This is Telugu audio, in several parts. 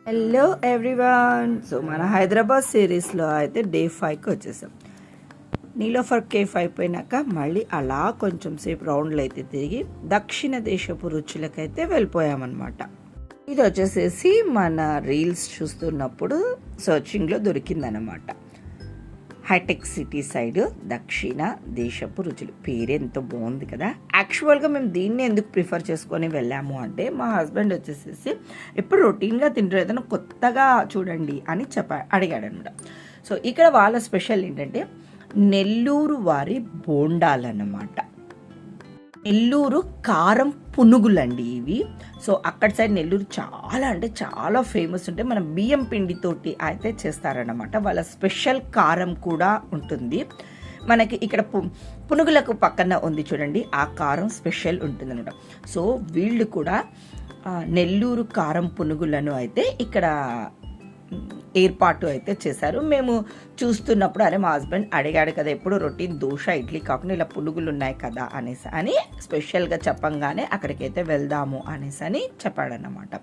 Hello everyone. సో మన హైదరాబాద్ సిరీస్లో అయితే డే 5కి వచ్చేసాం. నీలోఫర్ కేఫ్ అయిపోయినాక మళ్ళీ అలా కొంచెం సేపు రౌండ్లు అయితే తిరిగి దక్షిణ దేశపు రుచులకైతే వెళ్ళిపోయామన్నమాట. ఇది వచ్చేసేసి మన రీల్స్ చూస్తున్నప్పుడు సర్చింగ్లో దొరికిందనమాట. హైటెక్ సిటీ సైడ్ దక్షిణ దేశపు రుచులు. పేరు ఎంతో బాగుంది కదా. యాక్చువల్గా మేము దీన్ని ఎందుకు ప్రిఫర్ చేసుకొని వెళ్ళాము అంటే, మా హస్బెండ్ వచ్చేసేసి ఎప్పుడు రొటీన్గా తింటారు, ఏదైనా కొత్తగా చూడండి అని అడిగాడు అనమాట. సో ఇక్కడ వాళ్ళ స్పెషల్ ఏంటంటే నెల్లూరు వారి బోండాలన్నమాట. నెల్లూరు కారం పునుగులండి ఇవి. సో అక్కడ సైడ్ నెల్లూరు చాలా అంటే చాలా ఫేమస్ ఉంటాయి. మన బియ్యం పిండితోటి అయితే చేస్తారన్నమాట. వాళ్ళ స్పెషల్ కారం కూడా ఉంటుంది. మనకి ఇక్కడ పునుగులకు పక్కన ఉంది చూడండి, ఆ కారం స్పెషల్ ఉంటుంది అనమాట. సో వీళ్ళు కూడా నెల్లూరు కారం పునుగులను అయితే ఇక్కడ ఏర్పాటు అయితే చేశారు. మేము చూస్తున్నప్పుడు అరే మా హస్బెండ్ అడిగాడు కదా, ఎప్పుడు రొటీన్ దోశ ఇడ్లీ కాకుండా ఇలా పునుగులు ఉన్నాయి కదా అని స్పెషల్గా చెప్పంగానే అక్కడికైతే వెళ్దాము అని చెప్పాడన్నమాట.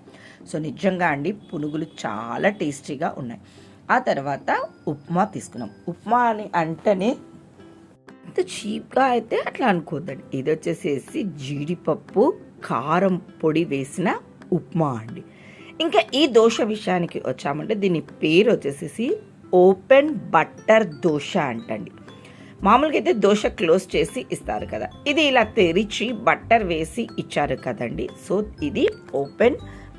సో నిజంగా అండి పునుగులు చాలా టేస్టీగా ఉన్నాయి. ఆ తర్వాత ఉప్మా తీసుకున్నాం. ఉప్మా అని అంటేనే అంత చీప్గా అయితే అట్లా అనుకోద్దండి. ఇది వచ్చేసేసి జీడిపప్పు కారం పొడి వేసిన ఉప్మా అండి. ఇంకా ఈ దోశ విషయానికి వచ్చామంటే దీని పేరు వచ్చేసేసి ఓపెన్ బట్టర్ దోశ అంటండి. మామూలుగా అయితే దోశ క్లోజ్ చేసి ఇస్తారు కదా, ఇది ఇలా తెరిచి బట్టర్ వేసి ఇచ్చారు కదండి. సో ఇది ఓపెన్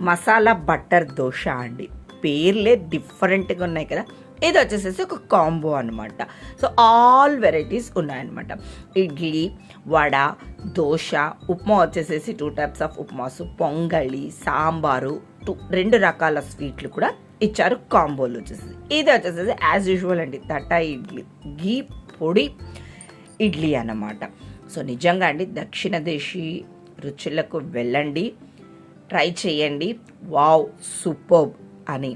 మసాలా బట్టర్ దోశ అండి. పేర్లే డిఫరెంట్గా ఉన్నాయి కదా. ఇది వచ్చేసేసి ఒక కాంబో అనమాట. సో ఆల్ వెరైటీస్ ఉన్నాయన్నమాట. ఇడ్లీ, వడ, దోశ, ఉప్మా వచ్చేసేసి 2 టైప్స్ ఆఫ్ ఉప్మాసు, పొంగళి, సాంబారు, 2 రకాల స్వీట్లు కూడా ఇచ్చారు కాంబోలు వచ్చేసి. ఇది వచ్చేసేసి యాజ్ యూజువల్ అండి తట్టా ఇడ్లీ, గీ పొడి ఇడ్లీ అన్నమాట. సో నిజంగా అండి దక్షిణ దేశీ రుచులకు వెళ్ళండి, ట్రై చేయండి. వావ్ సూపర్బ్ అని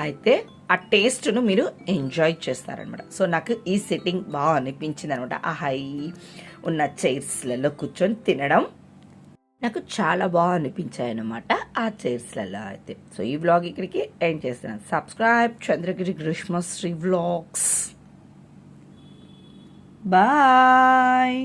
అయితే ఆ టేస్ట్ను మీరు ఎంజాయ్ చేస్తారనమాట. సో నాకు ఈ సెట్టింగ్ బాగా అనిపించింది అనమాట. ఆ హై ఉన్న చైర్స్లలో కూర్చొని తినడం నాకు చాలా బాగా అనిపించాయి అనమాట ఆ చైర్స్లలో అయితే. సో ఈ వ్లాగ్ ఇక్కడికి ఎండ్ చేస్తున్నాను. Subscribe Chandragiri Greeshmasri vlogs. Bye.